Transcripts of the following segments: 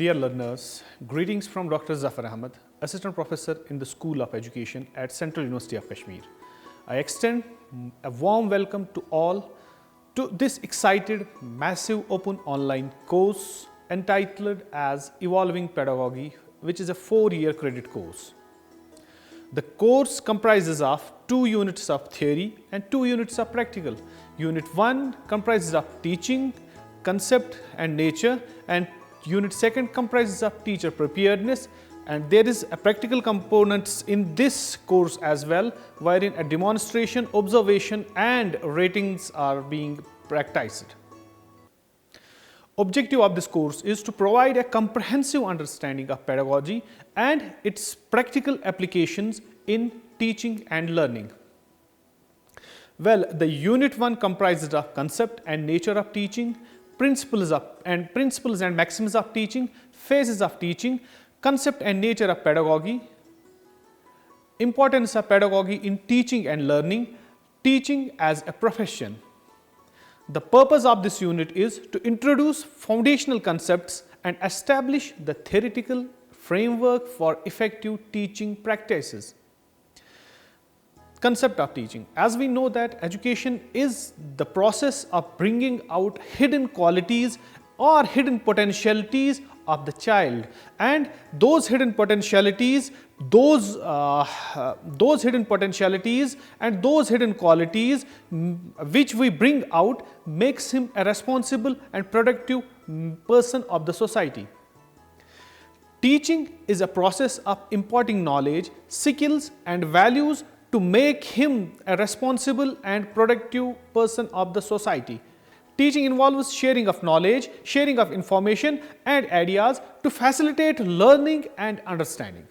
Dear learners, greetings from Dr. Zafar Ahmed, Assistant Professor in the School of Education at Central University of Kashmir. I extend a warm welcome to all to this excited, massive open online course entitled as Evolving Pedagogy, which is a 4-year credit course. The course comprises of 2 units of theory and 2 units of practical. Unit 1 comprises of teaching, concept and nature, and Unit 2 comprises of teacher preparedness, and there is a practical components in this course as well, wherein a demonstration, observation and ratings are being practiced. Objective of this course is to provide a comprehensive understanding of pedagogy and its practical applications in teaching and learning. Well, the Unit 1 comprises of concept and nature of teaching, principles and maxims of teaching, phases of teaching, concept and nature of pedagogy, importance of pedagogy in teaching and learning, teaching as a profession. The purpose of this unit is to introduce foundational concepts and establish the theoretical framework for effective teaching practices. Concept of teaching. As we know that education is the process of bringing out hidden qualities or hidden potentialities of the child, and those hidden potentialities, those hidden qualities which we bring out makes him a responsible and productive person of the society. Teaching is a process of imparting knowledge, skills and values to make him a responsible and productive person of the society. Teaching involves sharing of knowledge, sharing of information and ideas to facilitate learning and understanding.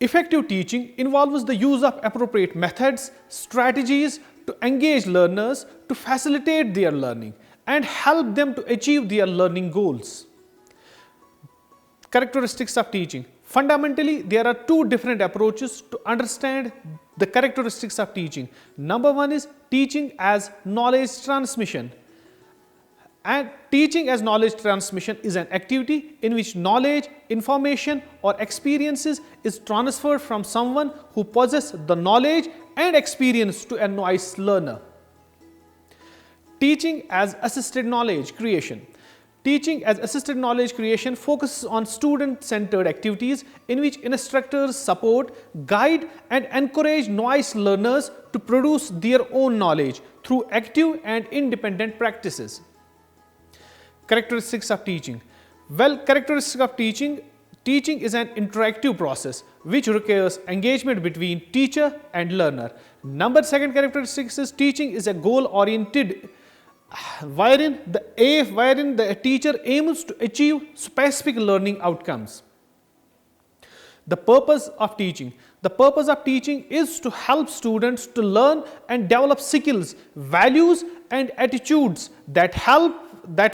Effective teaching involves the use of appropriate methods, strategies to engage learners to facilitate their learning and help them to achieve their learning goals. Characteristics of teaching. Fundamentally, there are 2 different approaches to understand the characteristics of teaching. Number 1 is teaching as knowledge transmission. And teaching as knowledge transmission is an activity in which knowledge, information or experiences is transferred from someone who possesses the knowledge and experience to a novice learner. Teaching as assisted knowledge creation. Teaching as assisted knowledge creation focuses on student-centered activities in which instructors support, guide and encourage novice learners to produce their own knowledge through active and independent practices. Characteristics of teaching. Well, characteristics of teaching is an interactive process which requires engagement between teacher and learner. Number 2 characteristics is teaching is a goal-oriented wherein the teacher aims to achieve specific learning outcomes. The purpose of teaching. The purpose of teaching is to help students to learn and develop skills, values and attitudes that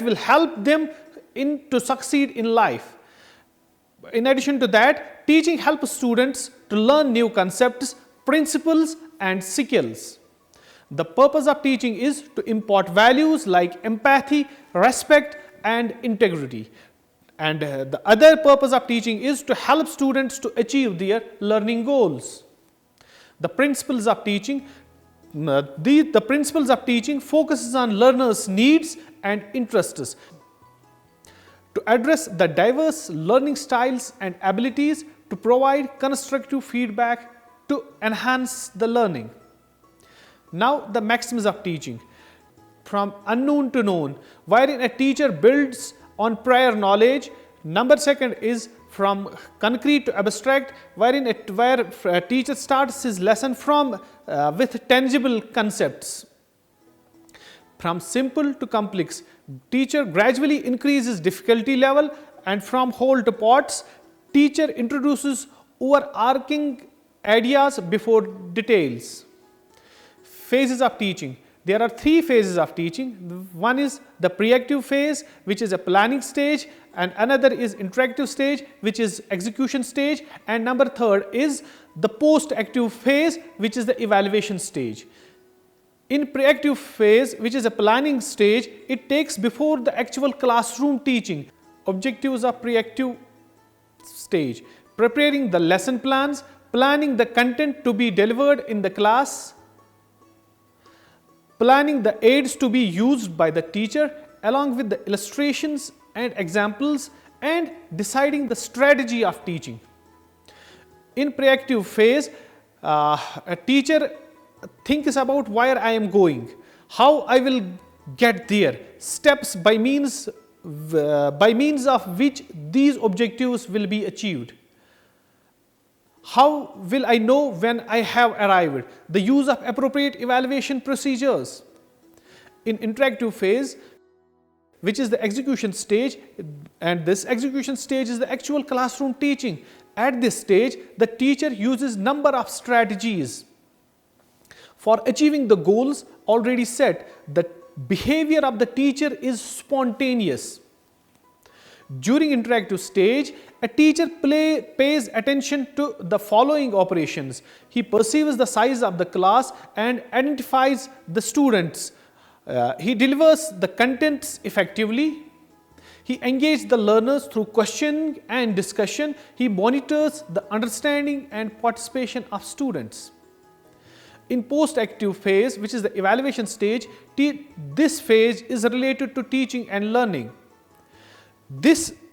will help them to succeed in life. In addition to that, teaching helps students to learn new concepts, principles and skills. The purpose of teaching is to impart values like empathy, respect and integrity. And the other purpose of teaching is to help students to achieve their learning goals. The principles of teaching. The principles of teaching focuses on learners' needs and interests to address the diverse learning styles and abilities, to provide constructive feedback to enhance the learning. Now, the maxims of teaching. From unknown to known, wherein a teacher builds on prior knowledge. Number 2 is from concrete to abstract, where a teacher starts his lesson with tangible concepts. From simple to complex, teacher gradually increases difficulty level, and from whole to parts, teacher introduces overarching ideas before details. Phases of teaching. There are 3 phases of teaching. One is the preactive phase, which is a planning stage, and another is interactive stage, which is execution stage, and number 3 is the post-active phase, which is the evaluation stage. In preactive phase, which is a planning stage, it takes before the actual classroom teaching. objectives of pre-active stage: preparing the lesson plans, planning the content to be delivered in the class, planning the aids to be used by the teacher along with the illustrations and examples, and deciding the strategy of teaching. In pre-active phase, a teacher thinks about where I am going, how I will get there, steps by means of which these objectives will be achieved. How will I know when I have arrived? The use of appropriate evaluation procedures. In interactive phase, which is the execution stage, and this execution stage is the actual classroom teaching. At this stage, the teacher uses number of strategies for achieving the goals already set. The behavior of the teacher is spontaneous. During interactive stage, a teacher pays attention to the following operations. He perceives the size of the class and identifies the students. He delivers the contents effectively. He engages the learners through questioning and discussion. He monitors the understanding and participation of students. In post-active phase, which is the evaluation stage, this phase is related to teaching and learning.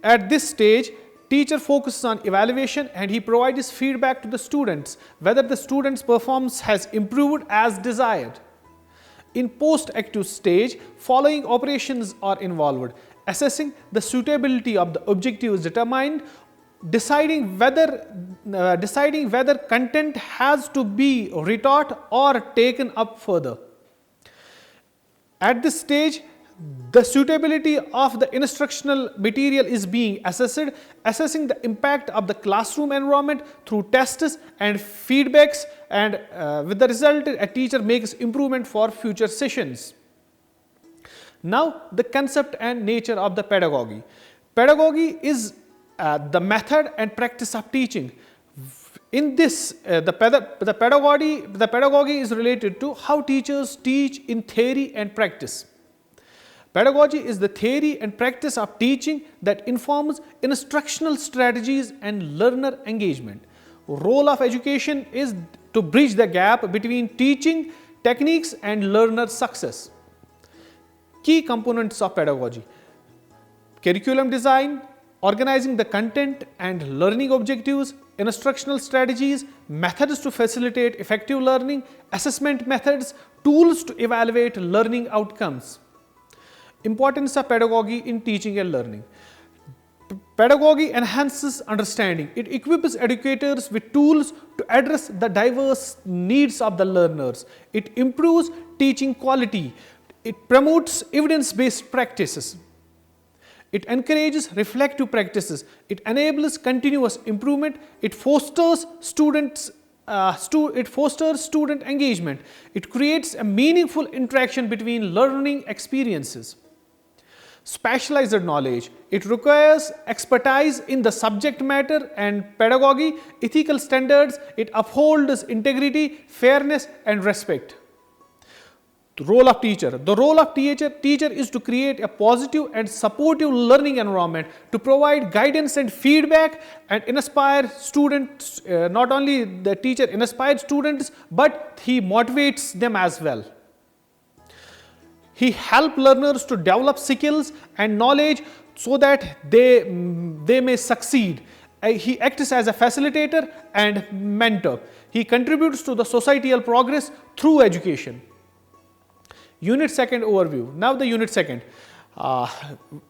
At this stage, teacher focuses on evaluation and he provides feedback to the students whether the students' performance has improved as desired. In post-active stage, following operations are involved: assessing the suitability of the objective is determined, deciding whether content has to be retaught or taken up further. At this stage, the suitability of the instructional material is being assessed, assessing the impact of the classroom environment through tests and feedbacks, and with the result, a teacher makes improvement for future sessions. Now, the concept and nature of the pedagogy. Pedagogy is the method and practice of teaching. In this, the pedagogy is related to how teachers teach in theory and practice. Pedagogy is the theory and practice of teaching that informs instructional strategies and learner engagement. Role of education is to bridge the gap between teaching techniques and learner success. Key components of pedagogy: curriculum design, organizing the content and learning objectives, instructional strategies, methods to facilitate effective learning, assessment methods, tools to evaluate learning outcomes. Importance of pedagogy in teaching and learning. Pedagogy enhances understanding. It equips educators with tools to address the diverse needs of the learners. It improves teaching quality. It promotes evidence-based practices. It encourages reflective practices. It enables continuous improvement. It fosters student engagement. It creates a meaningful interaction between learning experiences. Specialized knowledge. It requires expertise in the subject matter and pedagogy, ethical standards. It upholds integrity, fairness, and respect. The role of teacher. The role of teacher is to create a positive and supportive learning environment, to provide guidance and feedback and inspire students. Not only the teacher inspires students, but he motivates them as well. He helps learners to develop skills and knowledge so that they may succeed. He acts as a facilitator and mentor. He contributes to the societal progress through education. Unit 2 overview. Now the unit 2.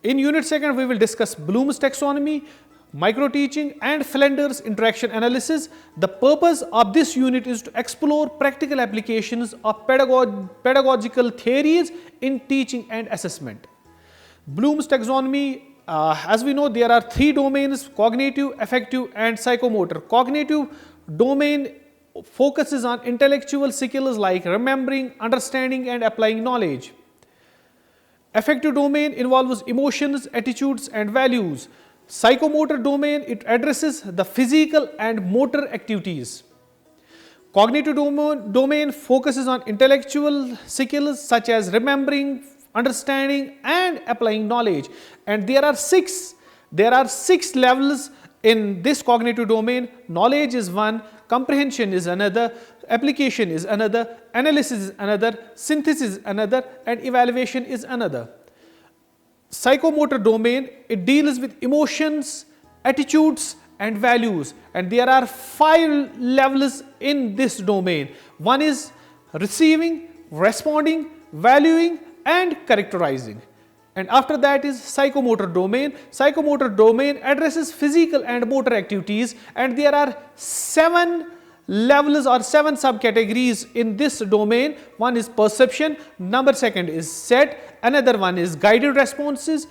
In unit 2 we will discuss Bloom's taxonomy, micro teaching and Flanders interaction analysis. The purpose of this unit is to explore practical applications of pedagogical theories in teaching and assessment. Bloom's taxonomy, as we know, there are 3 domains: cognitive, affective and psychomotor. Cognitive domain focuses on intellectual skills like remembering, understanding and applying knowledge. Affective domain involves emotions, attitudes and values. Psychomotor domain, it addresses the physical and motor activities. Cognitive domain focuses on intellectual skills such as remembering, understanding and applying knowledge. And there are 6 There are 6 levels in this cognitive domain. Knowledge is one, comprehension is another, application is another, analysis is another, synthesis is another, and evaluation is another. Psychomotor domain, it deals with emotions, attitudes, and values, and there are 5 levels in this domain. One is receiving, responding, valuing, and characterizing. And after that is psychomotor domain. Psychomotor domain addresses physical and motor activities, and there are 7 levels or 7 subcategories in this domain. One is perception, number 2 is set, another one is guided responses,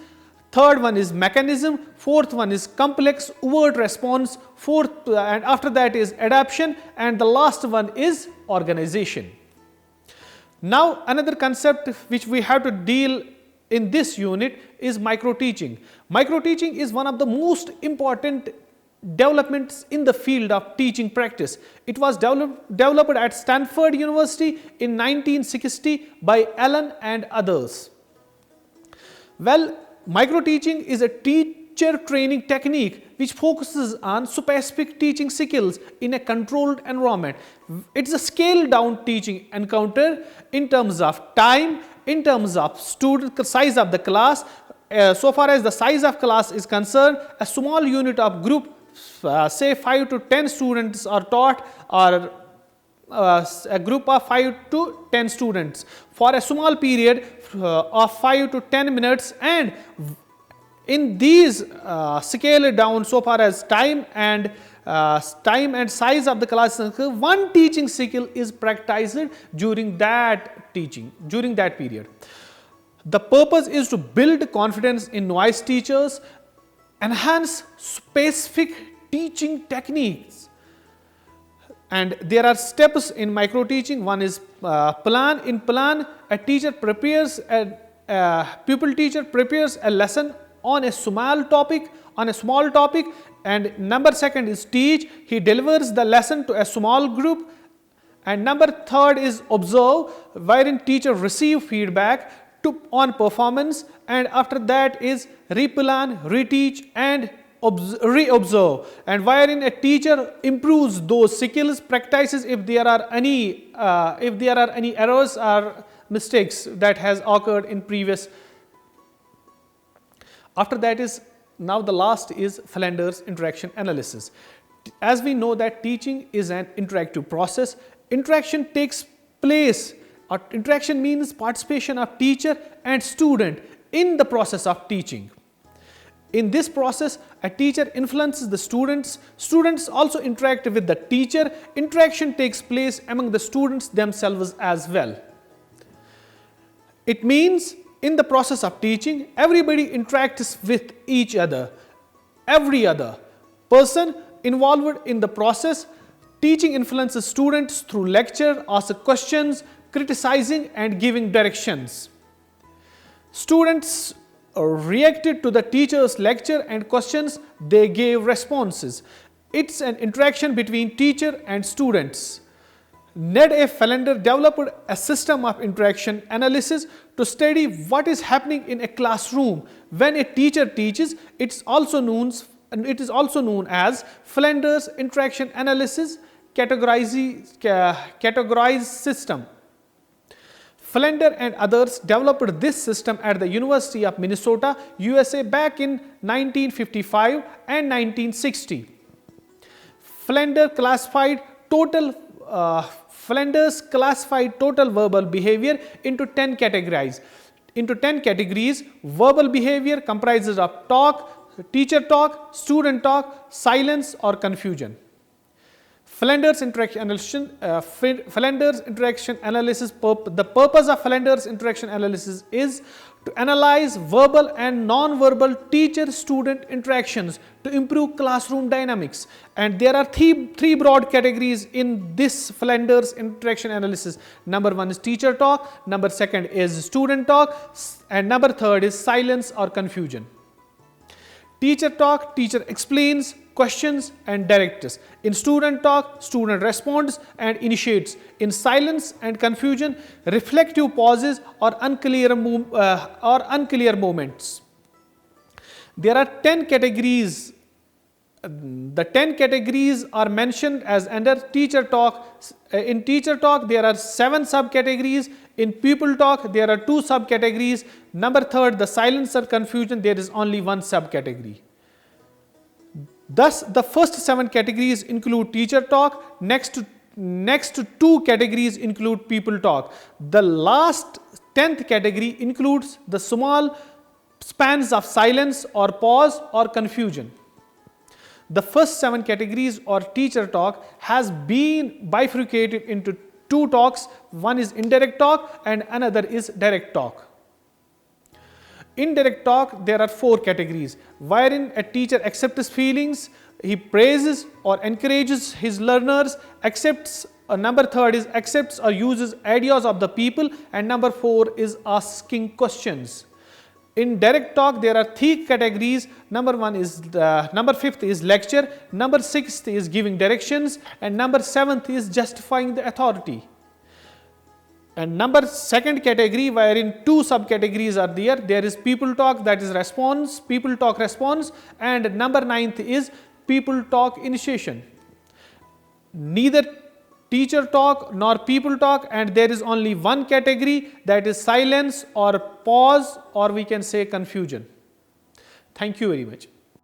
third one is mechanism, fourth one is complex overt response, and after that is adaptation, and the last one is organization. Now another concept which we have to deal in this unit is micro-teaching. Micro-teaching is one of the most important developments in the field of teaching practice. It was developed at Stanford University in 1960 by Allen and others. Well, micro-teaching is a teacher training technique which focuses on specific teaching skills in a controlled environment. It's a scaled down teaching encounter in terms of time, in terms of student size of the class. So far as the size of class is concerned, a small unit of group, say 5 to 10 students are taught, or a group of 5 to 10 students for a small period of 5 to 10 minutes, and in these scale down so far as time and size of the class, one teaching skill is practiced during that period. The purpose is to build confidence in novice teachers, enhance specific teaching techniques, and there are steps in micro teaching. One is plan. In plan, a pupil teacher prepares a lesson on a small topic, and number 2 is teach. He delivers the lesson to a small group, and number 3 is observe, wherein teacher receive feedback on performance, and after that is replan, reteach, and re-observe, and wherein a teacher improves those skills, practices if there are any errors or mistakes that has occurred in previous. After that is, now the last is Flanders interaction analysis. As we know that teaching is an interactive process, interaction takes place, or interaction means participation of teacher and student in the process of teaching. In this process, a teacher influences the students also interact with the teacher. Interaction takes place among the students themselves as well. It means in the process of teaching, everybody interacts with each other. Every other person involved in the process. Teaching influences students through lecture, ask questions, criticizing, and giving directions. Students reacted to the teacher's lecture and questions, they gave responses. It's an interaction between teacher and students. Ned A. Flander developed a system of interaction analysis to study what is happening in a classroom. When a teacher teaches, it is also known as Flanders interaction analysis categorized system. Flander and others developed this system at the University of Minnesota, USA back in 1955 and 1960. Flanders classified total verbal behavior into 10 categories. Verbal behavior comprises of talk, teacher talk, student talk, silence, or confusion. Flanders interaction analysis. The purpose of Flanders interaction analysis is to analyze verbal and non-verbal teacher-student interactions to improve classroom dynamics. And there are three broad categories in this Flanders interaction analysis. Number 1 is teacher talk, number 2 is student talk, and number 3 is silence or confusion. Teacher talk, teacher explains, questions, and directs. In student talk, student responds and initiates. In silence and confusion, reflective pauses or unclear moments. There are 10 categories. The 10 categories are mentioned as under teacher talk. In teacher talk, there are 7 subcategories. In pupil talk, there are 2 subcategories. Number third, the silence or confusion, there is only 1 subcategory. Thus, the first 7 categories include teacher talk. Next 2 categories include pupil talk. The last 10th category includes the small spans of silence or pause or confusion. The first 7 categories or teacher talk has been bifurcated into 2 talks. One is indirect talk and another is direct talk. Indirect talk, there are 4 categories, wherein a teacher accepts feelings, he praises or encourages his learners, number third is accepts or uses ideas of the people, and number 4 is asking questions. In direct talk, there are 3 categories. Number 5th is lecture, number 6th is giving directions, and number 7th is justifying the authority. And number second category, wherein 2 subcategories are there. There is people talk, that is response, people talk response, and number 9th is people talk initiation. Neither teacher talk nor people talk, and there is only 1 category, that is silence or pause, or we can say confusion. Thank you very much.